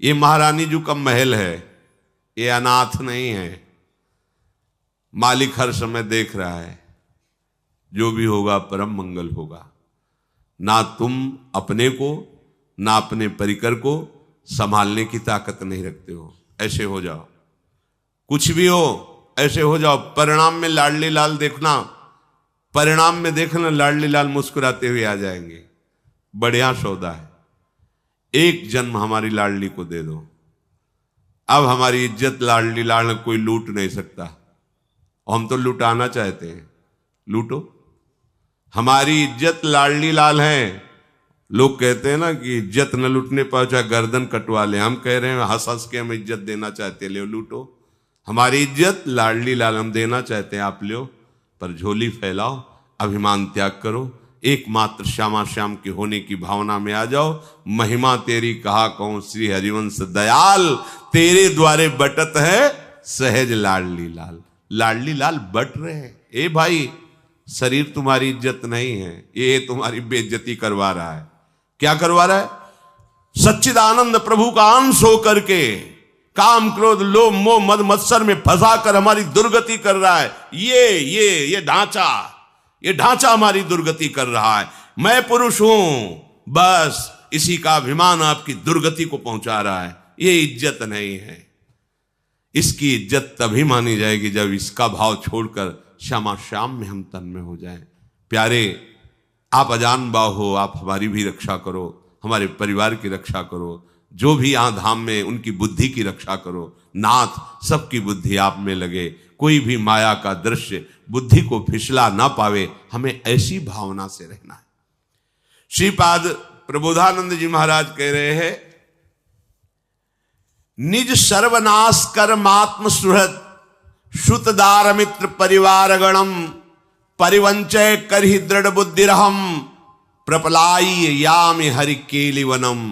ये महारानी जी का महल है, ये अनाथ नहीं है। मालिक हर समय देख रहा है, जो भी होगा परम मंगल होगा। ना तुम अपने को ना अपने परिकर को संभालने की ताकत नहीं रखते हो, ऐसे हो जाओ। कुछ भी हो ऐसे हो जाओ। परिणाम में लाडली लाल देखना, परिणाम में देखना लाडली लाल मुस्कुराते हुए आ जाएंगे। बढ़िया सौदा है। एक जन्म हमारी लाडली को दे दो, अब हमारी इज्जत लाडली लाल कोई लूट नहीं सकता। हम तो लुटाना चाहते हैं, लूटो। हमारी इज्जत लाडली लाल है। लोग कहते हैं ना कि इज्जत न लूटने पाओ चाहे गर्दन कटवा ले। हम कह रहे हैं हंस हंस के हम इज्जत देना चाहते हैं, ले लूटो। हमारी इज्जत लाडली लाल हम देना चाहते हैं, आप लो। पर झोली फैलाओ, अभिमान त्याग करो, एकमात्र श्यामा श्याम के होने की भावना में आ जाओ। महिमा तेरी कहा कहूं श्री हरिवंश दयाल, तेरे द्वारे बटत है सहज लाडली लाल। लाडली लाल बट रहे हैं। ए भाई, शरीर तुम्हारी इज्जत नहीं है, ये तुम्हारी बेइज्जती करवा रहा है। क्या करवा रहा है? सच्चिदानंद प्रभु का अंश होकर के काम क्रोध लोभ मोह मद मत्सर में फंसा कर हमारी दुर्गति कर रहा है। ये ढांचा हमारी दुर्गति कर रहा है। मैं पुरुष हूं, बस इसी का अभिमान आपकी दुर्गति को पहुंचा रहा है। ये इज्जत नहीं है। इसकी इज्जत तभी मानी जाएगी जब इसका भाव छोड़कर श्यामा श्याम में हम तन्मय हो जाएं। प्यारे, आप अजान बाह हो, आप हमारी भी रक्षा करो, हमारे परिवार की रक्षा करो। जो भी यहां धाम में उनकी बुद्धि की रक्षा करो। नाथ, सबकी बुद्धि आप में लगे, कोई भी माया का दृश्य बुद्धि को फिसला ना पावे। हमें ऐसी भावना से रहना है। श्रीपाद प्रबोधानंद जी महाराज कह रहे हैं, निज सर्वनाश कर मात्म सुहृद श्रुतदार मित्र परिवार गणम, परिवंचय करहि दृढ़ बुद्धिरहम, प्रपलाई यामि हरि केलिवनम।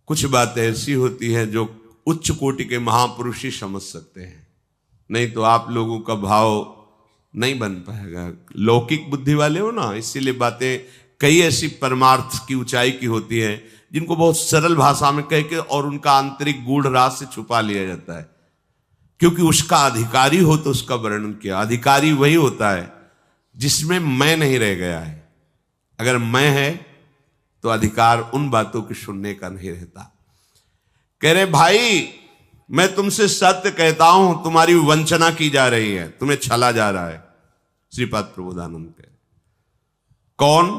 कुछ बातें ऐसी होती हैं जो उच्च कोटि के महापुरुष ही समझ सकते हैं, नहीं तो आप लोगों का भाव नहीं बन पाएगा। लौकिक बुद्धि वाले हो ना, इसीलिए बातें कई ऐसी परमार्थ की ऊंचाई की होती हैं जिनको बहुत सरल भाषा में कह के और उनका आंतरिक गूढ़ राज से छुपा लिया जाता है। क्योंकि उसका अधिकारी हो तो उसका वर्णन किया। अधिकारी वही होता है जिसमें मैं नहीं रह गया है। अगर मैं है तो अधिकार उन बातों की सुनने का नहीं रहता। कह रहे भाई, मैं तुमसे सत्य कहता हूं, तुम्हारी वंचना की जा रही है, तुम्हें छला जा रहा है। श्रीपाद प्रबोधानंद कह, कौन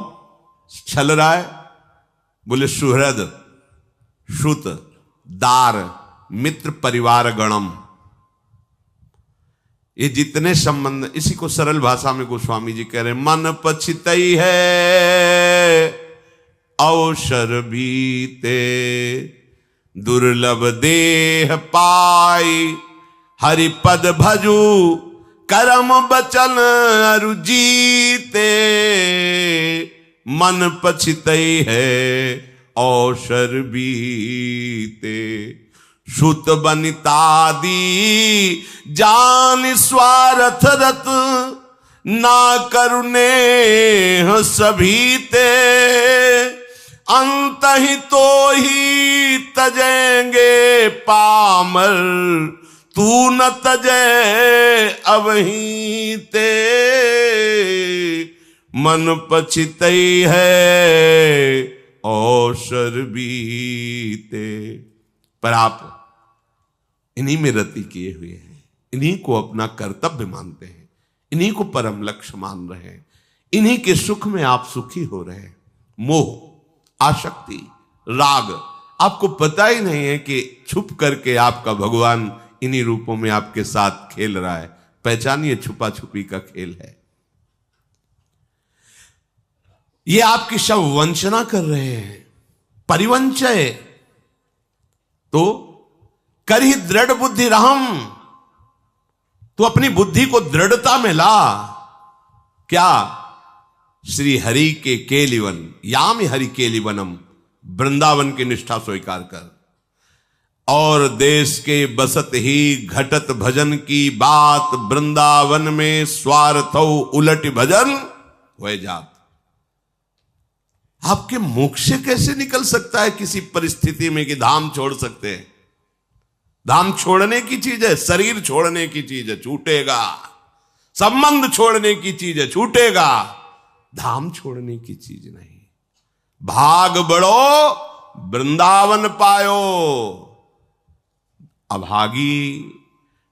छल रहा है? बोले सुहृद, श्रुत, दार, मित्र, परिवार गणम। ये जितने संबंध, इसी को सरल भाषा में गोस्वामी जी कह रहे हैं, मन पछितई है अवसर बीते, दुर्लभ देह पाई हरिपद भजू, करम बचन अरु जीते। मन पछितई है अवसर बीते, श्रुत बनितादी जान स्वार्थ रत, ना करुणे सभी ते, अंत ही तो ही तजेंगे पामर, तू न तजे अबही ते। मन पछितई है अवसर बीते। पर आप इन्हीं में रति किए हुए हैं, इन्हीं को अपना कर्तव्य मानते हैं, इन्हीं को परम लक्ष्य मान रहे हैं, इन्हीं के सुख में आप सुखी हो रहे हैं। मोह, आसक्ति, राग, आपको पता ही नहीं है कि छुप करके आपका भगवान इन्हीं रूपों में आपके साथ खेल रहा है। पहचानिए, छुपा छुपी का खेल है। ये आपकी सब वंचना कर रहे हैं। परिवंचय तो कर ही दृढ़ बुद्धि रहम, तो अपनी बुद्धि को दृढ़ता में ला। क्या? श्री हरि के केलिवन, याम हरि केलिवनम, वृंदावन की निष्ठा स्वीकार कर। और देश के बसत ही घटत भजन की बात, वृंदावन में स्वार्थ उलट भजन हो जात। आपके मुख से कैसे निकल सकता है किसी परिस्थिति में कि धाम छोड़ सकते हैं? धाम छोड़ने की चीज है, शरीर छोड़ने की चीज है, छूटेगा। संबंध छोड़ने की चीज है, छूटेगा। धाम छोड़ने की चीज नहीं। भाग बढ़ो वृंदावन पायो। अभागी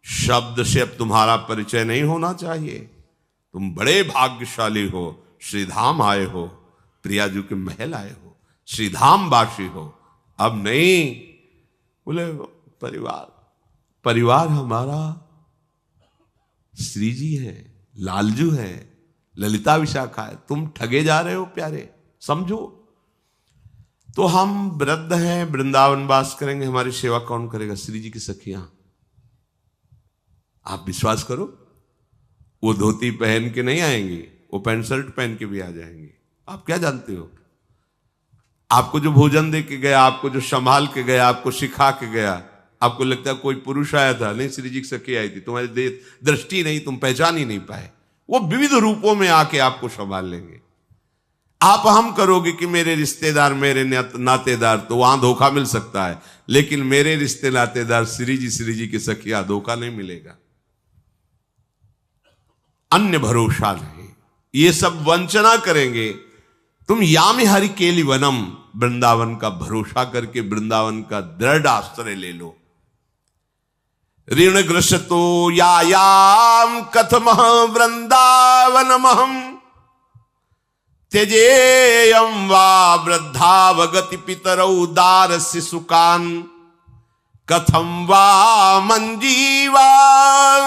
शब्द से अब तुम्हारा परिचय नहीं होना चाहिए। तुम बड़े भाग्यशाली हो, श्रीधाम आए हो, प्रियाजू के महल आए हो, श्रीधाम वासी हो। अब नहीं बोले परिवार हमारा श्री जी है, लालजू है, ललिता विशाखा है। तुम ठगे जा रहे हो प्यारे, समझो। तो हम वृद्ध हैं, वृंदावन वास करेंगे, हमारी सेवा कौन करेगा? श्री जी की सखियां। आप विश्वास करो, वो धोती पहन के नहीं आएंगी, वो पैंट शर्ट पहन के भी आ जाएंगी। आप क्या जानते हो? आपको जो भोजन दे के गया, आपको जो संभाल के गया, आपको सिखा के गया, आपको लगता है कोई पुरुष आया था? नहीं, श्री जी की सखी आई थी। तुम्हारी दृष्टि नहीं, तुम पहचान ही नहीं पाए। वो विविध रूपों में आके आपको संभाल लेंगे। आप हम करोगे कि मेरे रिश्तेदार, मेरे नातेदार, तो वहां धोखा मिल सकता है, लेकिन मेरे रिश्ते नातेदार श्री जी की सखिया, धोखा नहीं मिलेगा। अन्य भरोसा नहीं, ये सब वंचना करेंगे। तुम यामी हरि केली वनम, वृंदावन का भरोसा करके वृंदावन का दृढ़ आश्रय ले लो। ऋणग्रस्तो यायाम कथमः वृंदावनमहम त्यजेयम वा वृद्धावगति पितरौ दारस्य सुकान कथम वा मंजीवान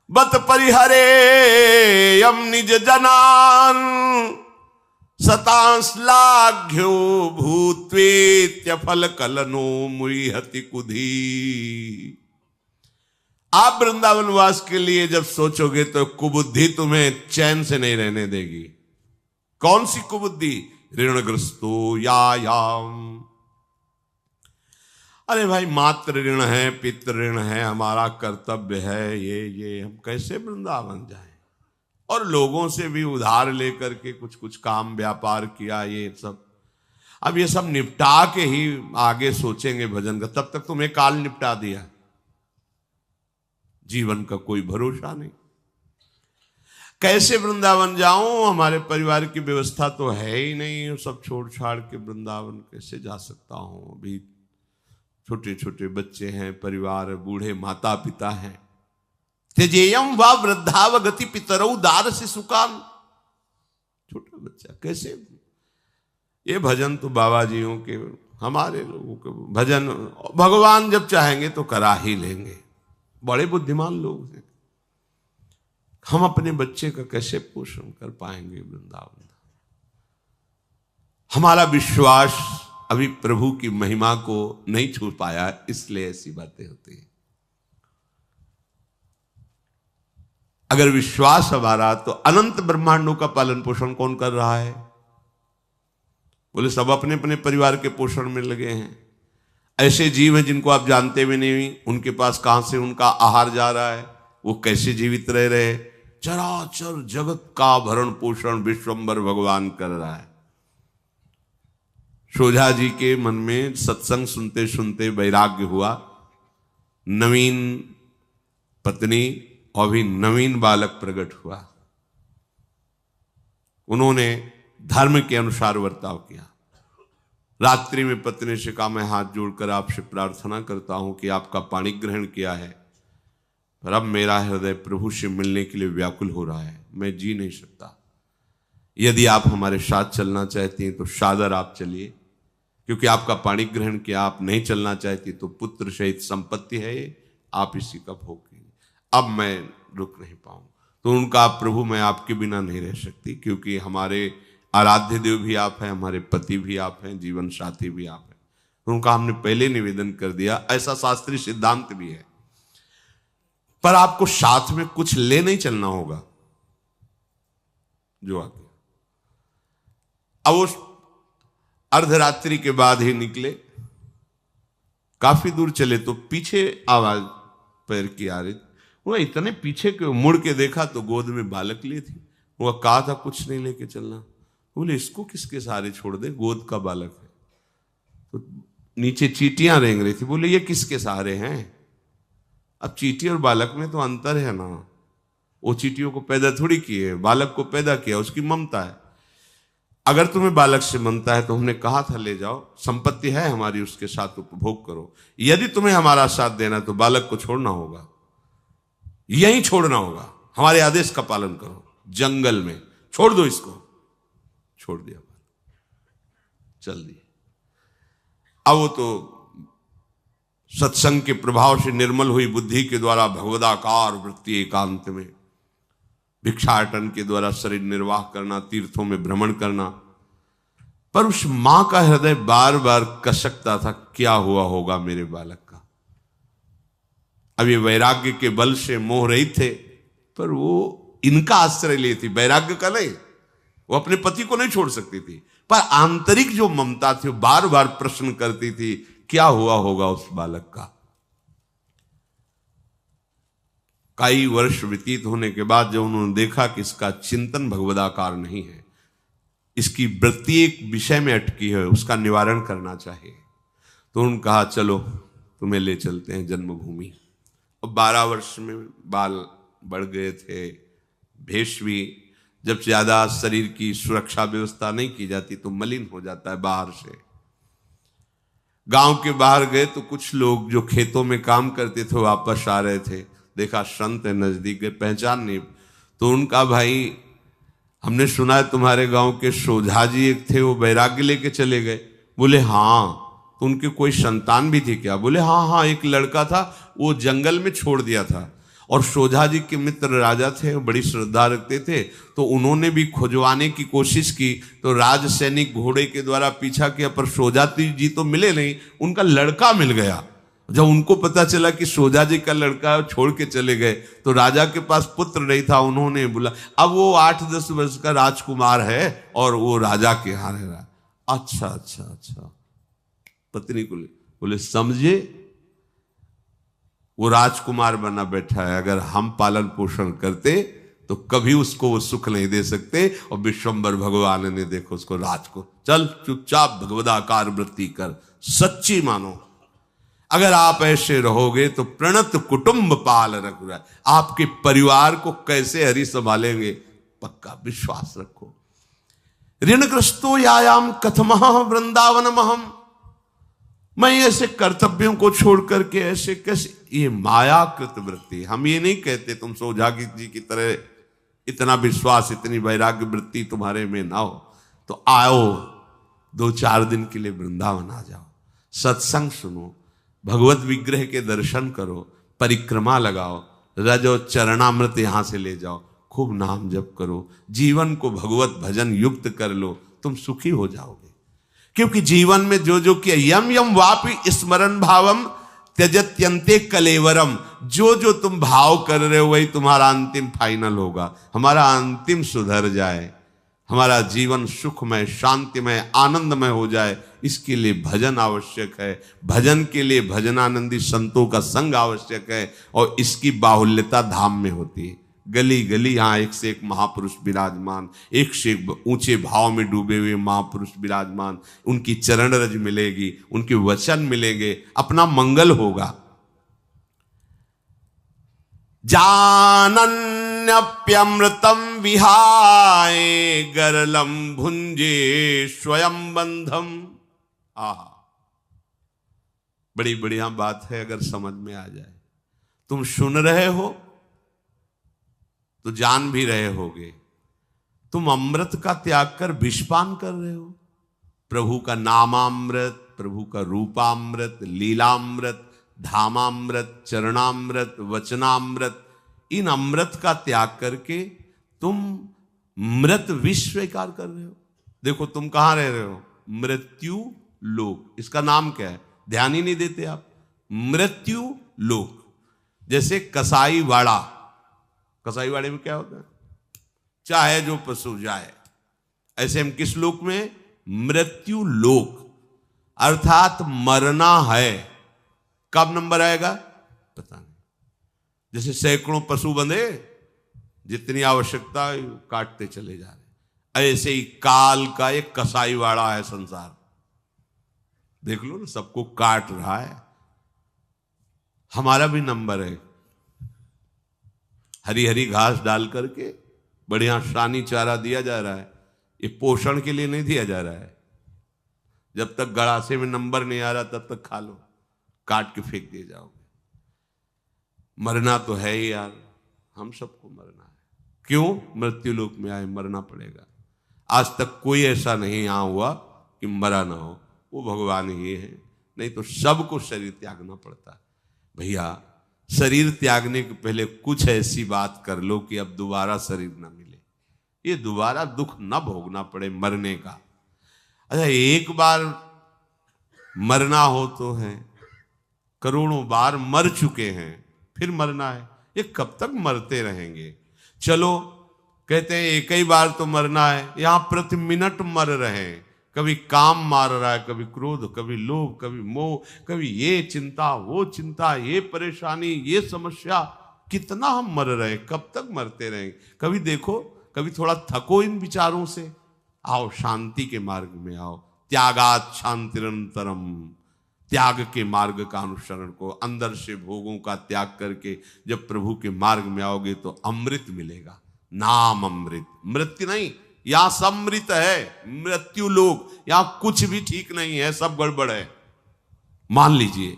बत परिहरेयम निज जनान सतांश्लाघ्यो भूत्वेत्य फल कलनो मुहति कुधी। आप वृंदावन वास के लिए जब सोचोगे तो कुबुद्धि तुम्हें चैन से नहीं रहने देगी। कौन सी कुबुद्धि? ऋणग्रस्तो यायाम। अरे भाई, मातृ ऋण है, पितृ ऋण है, हमारा कर्तव्य है ये हम कैसे वृंदावन जाएं? और लोगों से भी उधार लेकर के कुछ काम व्यापार किया, ये सब। अब ये सब निपटा के ही आगे सोचेंगे भजन का। तब तक तुम्हें काल निपटा दिया। जीवन का कोई भरोसा नहीं। कैसे वृंदावन जाऊं? हमारे परिवार की व्यवस्था तो है ही नहीं। सब छोड़ छाड़ के वृंदावन कैसे जा सकता हूं? अभी छोटे छोटे बच्चे हैं, परिवार, बूढ़े माता पिता हैं। त्यजेयम वा वृद्धावगति पितरौ दारस्य सुकान। छोटा बच्चा कैसे? ये भजन तो बाबा जियों के, हमारे लोगों के भजन भगवान जब चाहेंगे तो करा ही लेंगे। बड़े बुद्धिमान लोग हैं। हम अपने बच्चे का कैसे पोषण कर पाएंगे वृंदावन? हमारा विश्वास अभी प्रभु की महिमा को नहीं छू पाया, इसलिए ऐसी बातें होती हैं। अगर विश्वास हमारा, तो अनंत ब्रह्मांडों का पालन पोषण कौन कर रहा है? बोले सब अपने अपने परिवार के पोषण में लगे हैं। ऐसे जीव हैं जिनको आप जानते भी नहीं, उनके पास कहां से उनका आहार जा रहा है, वो कैसे जीवित रह रहे। चराचर जगत का भरण पोषण विश्वंभर भगवान कर रहा है। शोझा जी के मन में सत्संग सुनते सुनते वैराग्य हुआ। नवीन पत्नी और भी नवीन बालक प्रकट हुआ। उन्होंने धर्म के अनुसार बर्ताव किया। रात्रि में पत्नी से कहा, मैं हाथ जोड़कर आपसे प्रार्थना करता हूं कि आपका पाणी ग्रहण किया है, पर अब मेरा हृदय प्रभु से मिलने के लिए व्याकुल हो रहा है, मैं जी नहीं सकता। यदि आप हमारे साथ चलना चाहती हैं तो सादर आप चलिए, क्योंकि आपका पाणी ग्रहण किया। आप नहीं चलना चाहती तो पुत्र सहित संपत्ति है ये, आप इसी का भोग कीजिए। अब मैं रुक नहीं पाऊं। तो उनका, प्रभु मैं आपके बिना नहीं रह सकती, क्योंकि हमारे आराध्य देव भी आप हैं, हमारे पति भी आप हैं, जीवन साथी भी आप हैं। तो उनका हमने पहले निवेदन कर दिया। ऐसा शास्त्रीय सिद्धांत भी है, पर आपको साथ में कुछ ले नहीं चलना होगा जो आगे। अब उस अर्धरात्रि के बाद ही निकले। काफी दूर चले तो पीछे आवाज पैर की आ रही। वो इतने पीछे के मुड़ के देखा तो गोद में बालक लिए थी। वो कहा था कुछ नहीं लेके चलना, बोले इसको किसके सहारे छोड़ दे, गोद का बालक है। तो नीचे चींटियां रेंग रही थी, बोले ये किसके सहारे हैं। अब चींटी और बालक में तो अंतर है ना, वो चींटियों को पैदा थोड़ी किए, बालक को पैदा किया, उसकी ममता है। अगर तुम्हें बालक से ममता है तो हमने कहा था ले जाओ, संपत्ति है हमारी, उसके साथ उपभोग करो। यदि तुम्हें हमारा साथ देना तो बालक को छोड़ना होगा, यहीं छोड़ना होगा, हमारे आदेश का पालन करो, जंगल में छोड़ दो इसको। छोड़ दिया, चल दिए। अब वो तो सत्संग के प्रभाव से निर्मल हुई बुद्धि के द्वारा भगवदाकार वृत्ति एकांत में भिक्षाटन के द्वारा शरीर निर्वाह करना, तीर्थों में भ्रमण करना। पर उस मां का हृदय बार बार कसकता था, क्या हुआ होगा मेरे बालक का। अब ये वैराग्य के बल से मोह रहित थे, पर वो इनका आश्रय लिए थी, वैराग्य का नहीं। वो अपने पति को नहीं छोड़ सकती थी, पर आंतरिक जो ममता थी वो बार बार प्रश्न करती थी, क्या हुआ होगा उस बालक का। कई वर्ष व्यतीत होने के बाद जब उन्होंने देखा कि इसका चिंतन भगवदाकार नहीं है, इसकी वृत्ति एक विषय में अटकी है, उसका निवारण करना चाहिए, तो उन्होंने कहा चलो तुम्हें ले चलते हैं जन्मभूमि। अब 12 वर्ष में बाल बढ़ गए थे, भेष भी, जब ज्यादा शरीर की सुरक्षा व्यवस्था नहीं की जाती तो मलिन हो जाता है बाहर से। गांव के बाहर गए तो कुछ लोग जो खेतों में काम करते थे वापस आ रहे थे, देखा संत है, नजदीक गए, पहचान नहीं, तो उनका भाई हमने सुना है तुम्हारे गांव के सोझा जी एक थे, वो वैराग्य लेके चले गए। बोले हाँ, तो उनके कोई संतान भी थी क्या। बोले हाँ हाँ, एक लड़का था, वो जंगल में छोड़ दिया था। और सोझा जी के मित्र राजा थे, बड़ी श्रद्धा रखते थे, तो उन्होंने भी खुजवाने की कोशिश की, तो राज सैनिक घोड़े के द्वारा पीछा किया, पर सोझा जी तो मिले नहीं, उनका लड़का मिल गया। जब उनको पता चला कि सोझा जी का लड़का छोड़ के चले गए, तो राजा के पास पुत्र नहीं था, उन्होंने बोला, अब वो 8-10 वर्ष का राजकुमार है और वो राजा के यहाँ रह रहा। अच्छा अच्छा अच्छा, पत्नी को बोले समझे, वो राजकुमार बना बैठा है, अगर हम पालन पोषण करते तो कभी उसको वो सुख नहीं दे सकते। और विश्वंबर भगवान ने देखो उसको राज को, चल चुपचाप भगवदाकार वृत्ति कर, सच्ची मानो। अगर आप ऐसे रहोगे तो प्रणत कुटुंब पाल रघुराय, आपके परिवार को कैसे हरि संभालेंगे, पक्का विश्वास रखो। ऋणग्रस्तो यायाम कथमः वृंदावनमहम, मैं ऐसे कर्तव्यों को छोड़ करके ऐसे कैसे, ये मायाकृत वृत्ति। हम ये नहीं कहते तुम सोझा जी की तरह इतना विश्वास, इतनी वैराग्य वृत्ति तुम्हारे में ना हो तो आओ 2-4 दिन के लिए वृंदावन आ जाओ, सत्संग सुनो, भगवत विग्रह के दर्शन करो, परिक्रमा लगाओ, रजो चरणामृत यहां से ले जाओ, खूब नाम जप करो, जीवन को भगवत भजन युक्त कर लो, तुम सुखी हो जाओगे। क्योंकि जीवन में जो जो किया, यम यम वापि स्मरण भावम त्यजत्यंते कलेवरम, जो जो तुम भाव कर रहे हो वही तुम्हारा अंतिम फाइनल होगा। हमारा अंतिम सुधर जाए, हमारा जीवन सुखमय, शांतिमय, आनंदमय हो जाए, इसके लिए भजन आवश्यक है। भजन के लिए भजनानंदी संतों का संग आवश्यक है, और इसकी बाहुल्यता धाम में होती है। गली गली यहाँ एक से एक महापुरुष विराजमान, एक से एक ऊंचे भाव में डूबे हुए महापुरुष विराजमान, उनकी चरण रज मिलेगी, उनके वचन मिलेंगे, अपना मंगल होगा। जानन्यप्यमृतम विहाय गरलम भुंजे स्वयं बंधम। आहा, बड़ी बढ़िया बात है अगर समझ में आ जाए। तुम सुन रहे हो तो जान भी रहे होगे, तुम अमृत का त्याग कर विषपान कर रहे हो। प्रभु का नामामृत, प्रभु का रूपामृत, लीलामृत, धामामृत, चरणामृत, वचनामृत, इन अमृत का त्याग करके तुम मृत विष स्वीकार कर रहे हो। देखो तुम कहां रह रहे हो, मृत्यु लोक। इसका नाम क्या है, ध्यान ही नहीं देते आप। मृत्यु लोक, जैसे कसाई वाड़ा, कसाई वाड़े में क्या होता है, चाहे जो पशु जाए, ऐसे हम किस लोक में, मृत्यु लोक, अर्थात मरना है। कब नंबर आएगा पता नहीं। जैसे सैकड़ों पशु बंधे, जितनी आवश्यकता है काटते चले जा रहे, ऐसे ही काल का एक कसाईवाड़ा है संसार। देख लो ना, सबको काट रहा है। हमारा भी नंबर है। हरी हरी घास डाल करके बढ़िया शानी चारा दिया जा रहा है। ये पोषण के लिए नहीं दिया जा रहा है। जब तक गड़ासे में नंबर नहीं आ रहा तब तक खा लो, काट के फेंक दिए जाओगे। मरना तो है ही यार, हम सबको मरना है। क्यों? मृत्यु लोक में आए, मरना पड़ेगा। आज तक कोई ऐसा नहीं यहाँ हुआ कि मरा ना हो, वो भगवान ही है। नहीं तो सबको शरीर त्यागना पड़ता है। भैया, शरीर त्यागने के पहले कुछ ऐसी बात कर लो कि अब दोबारा शरीर ना मिले, ये दोबारा दुख ना भोगना पड़े मरने का। अच्छा, एक बार मरना हो तो है, करोड़ों बार मर चुके हैं, फिर मरना है। ये कब तक मरते रहेंगे? चलो, कहते हैं एक ही बार तो मरना है, यहां प्रति मिनट मर रहे हैं। कभी काम मार रहा है, कभी क्रोध, कभी लोभ, कभी मोह, कभी ये चिंता, वो चिंता, ये परेशानी, ये समस्या। कितना हम मर रहे हैं, कब तक मरते रहेंगे? कभी देखो, कभी थोड़ा थको इन विचारों से। आओ, शांति के मार्ग में आओ। त्यागात शांतिरंतरम, त्याग के मार्ग का अनुसरण को, अंदर से भोगों का त्याग करके जब प्रभु के मार्ग में आओगे तो अमृत मिलेगा। नाम अमृत, मृत्यु नहीं, यहां सब मृत है। मृत्यु लोग, यहां कुछ भी ठीक नहीं है, सब गड़बड़ है। मान लीजिए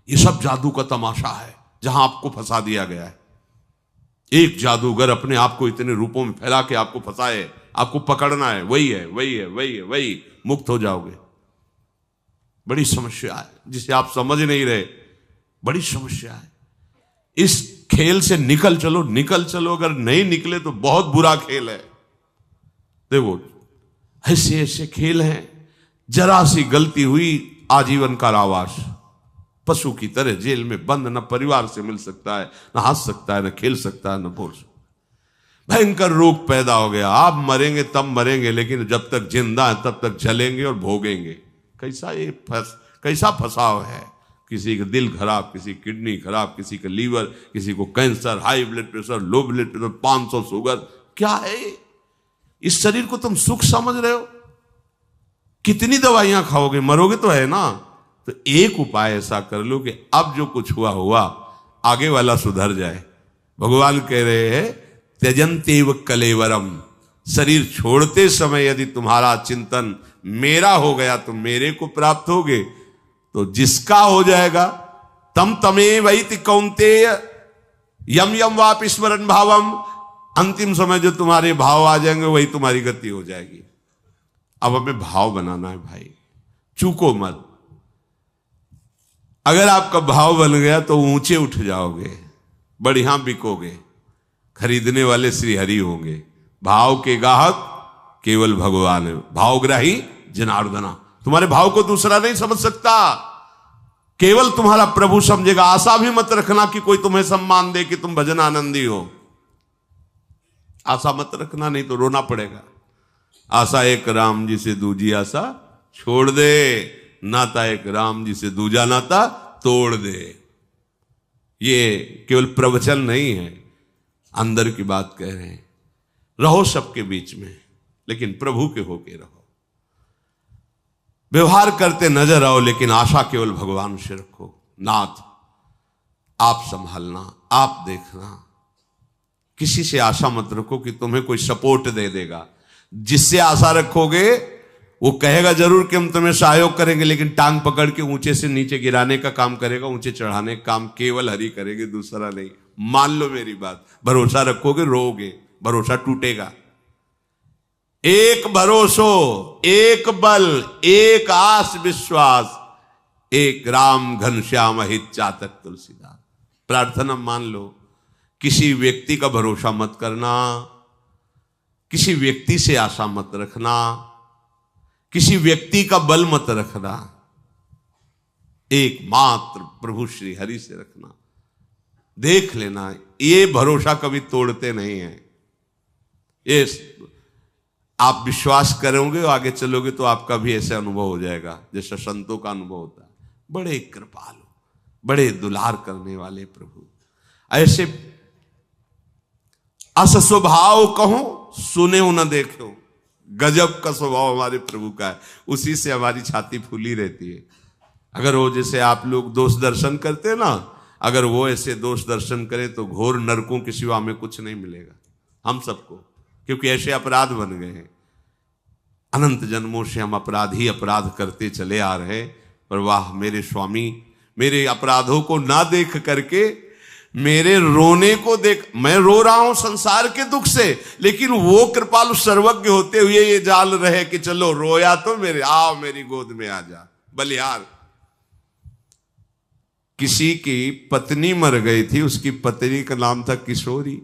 ये सब जादू का तमाशा है जहां आपको फंसा दिया गया है। एक जादूगर अपने आप को इतने रूपों में फैला के आपको फंसाए, आपको पकड़ना है, वही है, वही है, वही है, वही, मुक्त हो जाओगे। बड़ी समस्या है जिसे आप समझ नहीं रहे, बड़ी समस्या है। इस खेल से निकल चलो, निकल चलो। अगर नहीं निकले तो बहुत बुरा खेल है। देखो, ऐसे ऐसे खेल हैं, जरा सी गलती हुई आजीवन कारावास, पशु की तरह जेल में बंद, न परिवार से मिल सकता है, न हंस सकता है, न खेल सकता है, न बोल सकता है। भयंकर रोग पैदा हो गया। आप मरेंगे तब मरेंगे, लेकिन जब तक जिंदा है तब तक जलेंगे और भोगेंगे। कैसा फंसाव है। किसी का दिल खराब, किसी की किडनी खराब, किसी का लीवर, किसी को cancer, high blood pressure, low blood pressure, 500 sugar. क्या है इस शरीर को तुम सुख समझ रहे हो? कितनी दवाइयां खाओगे, मरोगे तो है ना। तो एक उपाय ऐसा कर लो कि अब जो कुछ हुआ हुआ, आगे वाला सुधर जाए। भगवान कह रहे हैं, त्यजंतेव कलेवरम, शरीर छोड़ते समय यदि तुम्हारा चिंतन मेरा हो गया तो मेरे को प्राप्त होगे। तो जिसका हो जाएगा, तम तमेव इति कौन्तेय यम यम वापि स्मरण भावम, अंतिम समय जो तुम्हारे भाव आ जाएंगे वही तुम्हारी गति हो जाएगी। अब हमें भाव बनाना है भाई, चूको मत। अगर आपका भाव बन गया तो ऊंचे उठ जाओगे, बढ़िया बिकोगे, खरीदने वाले श्री हरि होंगे। भाव के गाहक केवल भगवान है, भावग्राही जनार्दना। तुम्हारे भाव को दूसरा नहीं समझ सकता, केवल तुम्हारा प्रभु समझेगा। आशा भी मत रखना कि कोई तुम्हें सम्मान दे कि तुम भजन आनंदी हो। आशा मत रखना, नहीं तो रोना पड़ेगा। आशा एक राम जी से दूजी आशा छोड़ दे, नाता एक राम जी से दूजा नाता तोड़ दे। ये केवल प्रवचन नहीं है, अंदर की बात कह रहे हैं। रहो सबके बीच में, लेकिन प्रभु के होके रहो। व्यवहार करते नजर आओ, लेकिन आशा केवल भगवान से रखो। नाथ आप संभालना, आप देखना। किसी से आशा मत रखो कि तुम्हें कोई सपोर्ट दे देगा। जिससे आशा रखोगे वो कहेगा जरूर कि हम तुम्हें सहयोग करेंगे, लेकिन टांग पकड़ के ऊंचे से नीचे गिराने का काम करेगा, ऊंचे चढ़ाने का काम केवल हरि करेंगे, दूसरा नहीं। मान लो मेरी बात, भरोसा रखोगे रोओगे, भरोसा टूटेगा। एक भरोसो, एक बल, एक आस विश्वास, एक राम घनश्याम हित चातक तुलसीदास। प्रार्थना मान लो। किसी व्यक्ति का भरोसा मत करना, किसी व्यक्ति से आशा मत रखना, किसी व्यक्ति का बल मत रखना, एकमात्र प्रभु श्री हरि से रखना। देख लेना, ये भरोसा कभी तोड़ते नहीं है। ये आप विश्वास करोगे, आगे चलोगे तो आपका भी ऐसा अनुभव हो जाएगा जैसा संतों का अनुभव होता है। बड़े कृपालु, बड़े दुलार करने वाले प्रभु। ऐसे अस स्वभाव कहो, सुने न देखो, गजब का स्वभाव हमारे प्रभु का है, उसी से हमारी छाती फूली रहती है। अगर वो जैसे आप लोग दोष दर्शन करते हैं ना, अगर वो ऐसे दोष दर्शन करें तो घोर नरकों के सिवा में कुछ नहीं मिलेगा हम सबको, क्योंकि ऐसे अपराध बन गए हैं। अनंत जन्मों से हम अपराध ही अपराध करते चले आ रहे, पर वाह मेरे स्वामी, मेरे अपराधों को ना देख करके मेरे रोने को देख, मैं रो रहा हूं संसार के दुख से, लेकिन वो कृपालु सर्वज्ञ होते हुए ये जाल रहे कि चलो रोया तो मेरी गोद में आ जा। बलिहार किसी की पत्नी मर गई थी, उसकी पत्नी का नाम था किशोरी।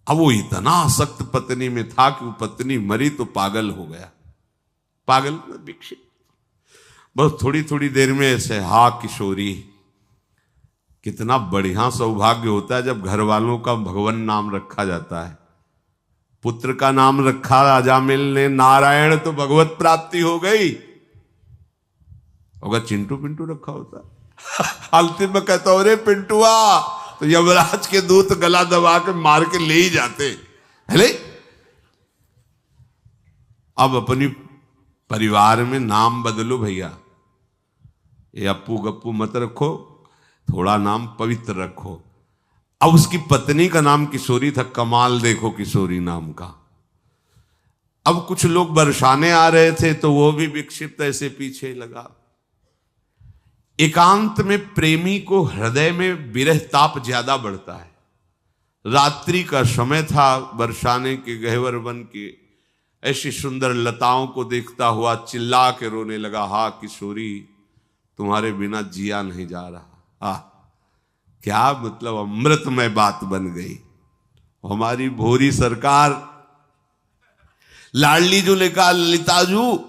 अब वो इतना आसक्त पत्नी में था कि वो पत्नी मरी तो पागल हो गया, पागल विकसित। बस थोड़ी थोड़ी देर में ऐसे हा किशोरी। कितना बढ़िया सौभाग्य होता है जब घर वालों का भगवान नाम रखा जाता है। पुत्र का नाम रखा अजामिल ने नारायण, तो भगवत प्राप्ति हो गई। अगर चिंटू पिंटू रखा होता अंतिम में कहता अरे पिंटुआ, तो यमराज के दूत गला दबा के मार के ले ही जाते। हेले अब अपनी परिवार में नाम बदलो भैया, ये अप्पू गप्पू मत रखो, थोड़ा नाम पवित्र रखो। अब उसकी पत्नी का नाम किशोरी था, कमाल देखो किशोरी नाम का। अब कुछ लोग बरसाने आ रहे थे तो वो भी विक्षिप्त ऐसे पीछे लगा। एकांत में प्रेमी को हृदय में विरह ताप ज्यादा बढ़ता है। रात्रि का समय था, बरसाने के गहवर वन के ऐसी सुंदर लताओं को देखता हुआ चिल्ला के रोने लगा, हा किशोरी तुम्हारे बिना जिया नहीं जा रहा। क्या मतलब अमृतमय बात बन गई। हमारी भोरी सरकार लाडली जो ने कहा, ललिताजू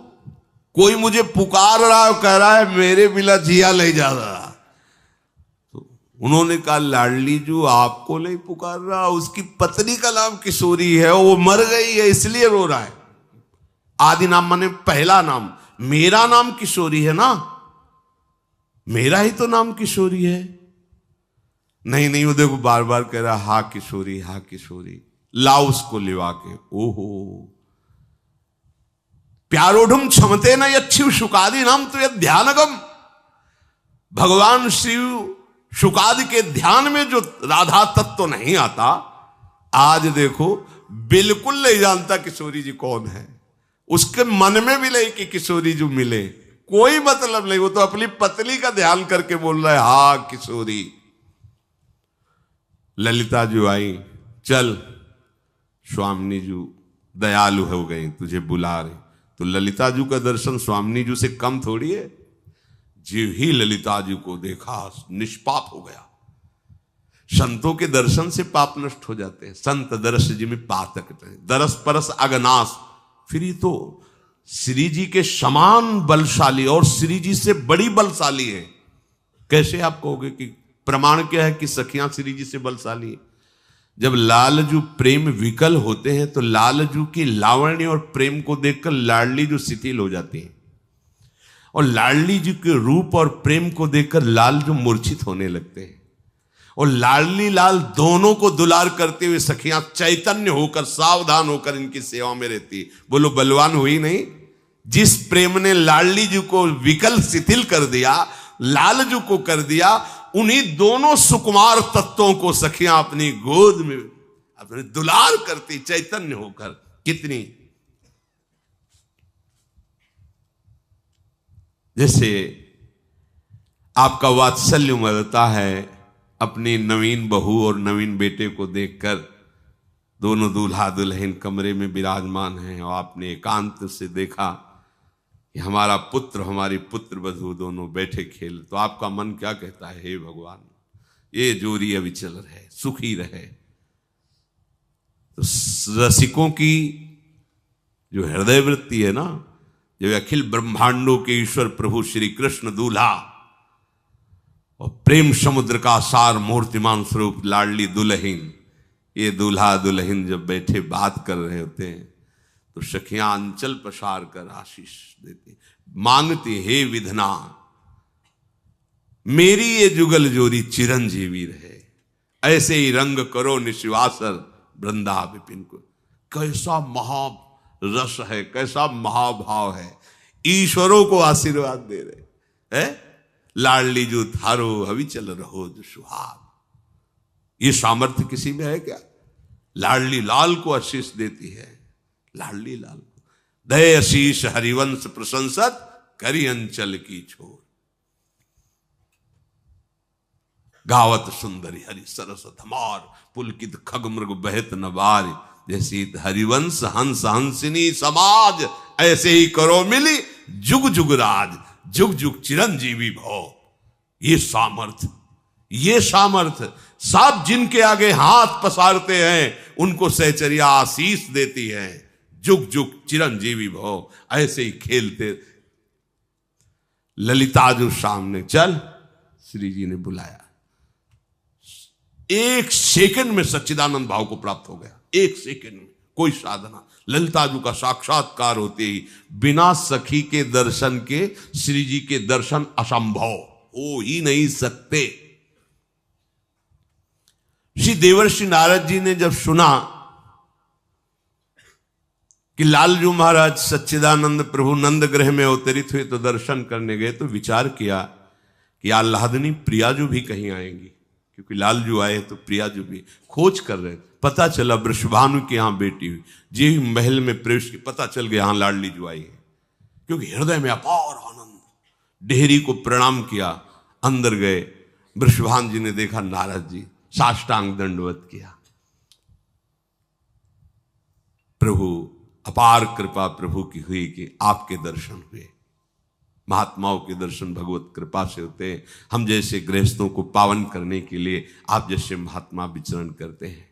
कोई मुझे पुकार रहा है, कह रहा है मेरे बिना जिया नहीं जा रहा। तो उन्होंने कहा लाडली जू आपको नहीं पुकार रहा, उसकी पत्नी का नाम किशोरी है, वो मर गई है इसलिए रो रहा है। आदि नाम माने पहला नाम, मेरा नाम किशोरी है ना, मेरा ही तो नाम किशोरी है। नहीं वो देखो बार बार कह रहा हा किशोरी, हा किशोरी, लाओ उसको लिवा के। ओहो प्यारोढ़ क्षमते न यच्छिव शुकादि नाम तो यह ध्यानगम। भगवान शिव शुकादि के ध्यान में जो राधा तत्व नहीं आता, आज देखो बिल्कुल नहीं जानता किशोरी जी कौन है, उसके मन में भी नहीं कि किशोरी जी मिले, कोई मतलब नहीं। वो तो अपनी पत्नी का ध्यान करके बोल रहा है हा किशोरी। ललिता जी आई, चल स्वामिनी जी दयालु हो गई, तुझे बुला रहे। तो ललिता जी का दर्शन स्वामिनी जी से कम थोड़ी है। जीव ही ललिता जी को देखा निष्पाप हो गया। संतों के दर्शन से पाप नष्ट हो जाते हैं। संत दरस जी में पातक दरस परस अगनास। फिर ये तो श्री जी के समान बलशाली और श्री जी से बड़ी बलशाली है। कैसे आप कहोगे कि प्रमाण क्या है कि सखियां श्री जी से बलशाली है? जब लालजू प्रेम विकल होते हैं तो लालजू की लावण्य और प्रेम को देखकर लाडली जो शिथिल हो जाती है, और लाडली जी के रूप और प्रेम को देखकर लालजू मूर्छित होने लगते हैं। और लाडली लाल दोनों को दुलार करते हुए सखियां चैतन्य होकर सावधान होकर इनकी सेवा में रहती। बोलो बलवान हुई नहीं? जिस प्रेम ने लाडली जी को विकल शिथिल कर दिया, लालजू को कर दिया, उन्हीं दोनों सुकुमार तत्वों को सखियां अपनी गोद में अपने दुलार करती चैतन्य होकर। कितनी जैसे आपका वात्सल्य उमड़ता है अपनी नवीन बहू और नवीन बेटे को देखकर। दोनों दूल्हा दुल्हन कमरे में विराजमान हैं और आपने एकांत से देखा कि हमारा पुत्र हमारी पुत्र वधू दोनों बैठे खेल, तो आपका मन क्या कहता है? हे भगवान, ये जोड़ी अविचल रहे, सुखी रहे। तो रसिकों की जो हृदय वृत्ति है ना, जो अखिल ब्रह्मांडों के ईश्वर प्रभु श्री कृष्ण दूल्हा और प्रेम समुद्र का सार मूर्तिमान स्वरूप लाडली दुल्हन, ये दूल्हा दुल्हन जब बैठे बात कर रहे होते हैं तो सखियां अंचल पसार कर आशीष देती, मांगती हे विधना मेरी ये जुगल जोड़ी चिरंजीवी रहे, ऐसे ही रंग करो निशिवासर वृंदा विपिन को। कैसा महारस है, कैसा महाभाव है, ईश्वरों को आशीर्वाद दे रहे हैं। लाडली जो थारो हवि चल रहो जो सुहाग, ये सामर्थ्य किसी में है क्या? लाडली लाल को आशीष देती है, लाडली लाल को। दय आशीष हरिवंश प्रशंसत करी अंचल की छोर, गावत सुंदरी हरि सरस धमार, पुलकित खग मृग बहत नवार, जैसी हरिवंश हंस हंसिनी समाज, ऐसे ही करो मिली जुग जुग राज, जुग जुग चिरंजीवी भव। ये सामर्थ, ये सामर्थ सब जिनके आगे हाथ पसारते हैं उनको सहचर्या आशीष देती है, जुग जुग चिरंजीवी भव। ऐसे ही खेलते ललिता जो सामने चल, श्री जी ने बुलाया, एक सेकंड में सच्चिदानंद भाव को प्राप्त हो गया, एक सेकंड में, कोई साधना। ललिता जी का साक्षात्कार होते ही बिना सखी के दर्शन के श्री जी के दर्शन असंभव हो ही नहीं सकते। श्री देवर्षि नारद जी ने जब सुना कि लालजू महाराज सच्चिदानंद प्रभु नंद ग्रह में अवतरित हुए तो दर्शन करने गए, तो विचार किया कि आह्लादनी प्रियाजू भी कहीं आएंगी, क्योंकि लालजू आए तो प्रियाजू भी खोज कर रहे। पता चला वृषभानु की यहां बेटी हुई, जी महल में प्रवेश की, पता चल गया यहां लाडली जो आई है, क्योंकि हृदय में अपार आनंद। डेहरी को प्रणाम किया, अंदर गए, वृषभान जी ने देखा नारद जी, साष्टांग दंडवत किया। प्रभु अपार कृपा प्रभु की हुई कि आपके दर्शन हुए। महात्माओं के दर्शन भगवत कृपा से होते हैं। हम जैसे गृहस्थों को पावन करने के लिए आप जैसे महात्मा विचरण करते हैं।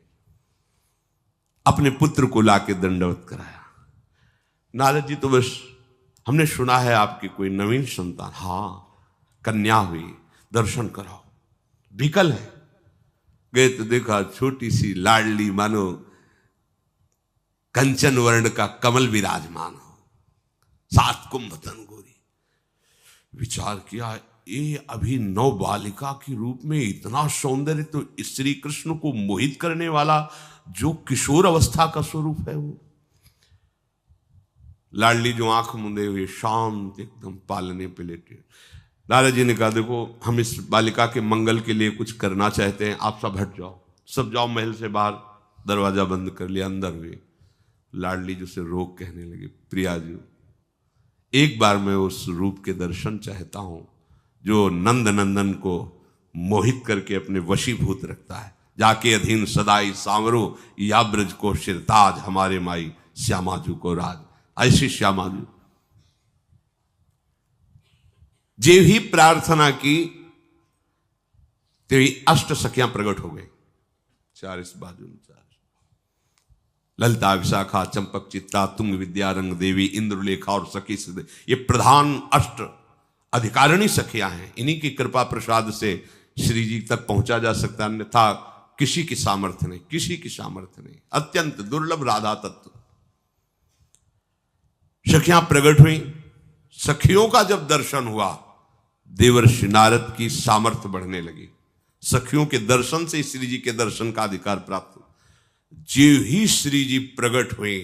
अपने पुत्र को लाके दंडवत कराया। नारद जी तो बस हमने सुना है आपकी कोई नवीन संतान, हाँ कन्या हुई, दर्शन कराओ। विकल है, गए तो देखा छोटी सी लाडली, मानो कंचन वर्ण का कमल विराजमान हो, 7 कुंभ तन गोरी। विचार किया, ये अभी नव बालिका के रूप में इतना सौंदर्य, तो श्री कृष्ण को मोहित करने वाला जो किशोर अवस्था का स्वरूप है वो। लाडली जो आंख मुंदे हुए शांत एकदम पालने पे लेटे। नारद जी ने कहा, देखो हम इस बालिका के मंगल के लिए कुछ करना चाहते हैं, आप सब हट जाओ, सब जाओ महल से बाहर। दरवाजा बंद कर लिया, अंदर हुए। लाडली जो से रोक कहने लगी, प्रियाजू एक बार मैं उस रूप के दर्शन चाहता हूं जो नंद नंदन को मोहित करके अपने वशीभूत रखता है। जाके अधीन सदाई सांवरो, या ब्रज को शिरताज, हमारे माई श्यामाजू को राज। ऐसी श्यामाजू जे ही प्रार्थना की, तेरी अष्ट सखियां प्रकट हो गई, 4 इस बाजू में 4। ललिता, विशाखा, चंपक, चित्ता, तुंग, विद्या, रंग देवी, इंद्रलेखा और सखी सिद्ध, ये प्रधान अष्ट अधिकारिणी सखियां हैं। इन्हीं की कृपा प्रसाद से श्री जी तक पहुंचा जा सकता, अन्यथा किसी की सामर्थ्य नहीं, किसी की सामर्थ्य नहीं। अत्यंत दुर्लभ राधा तत्व। सखियां प्रकट हुई। सखियों का जब दर्शन हुआ, देवर्षि नारद की सामर्थ्य बढ़ने लगी। सखियों के दर्शन से श्री जी के दर्शन का अधिकार प्राप्त हुआ। जो ही श्री जी प्रकट हुए,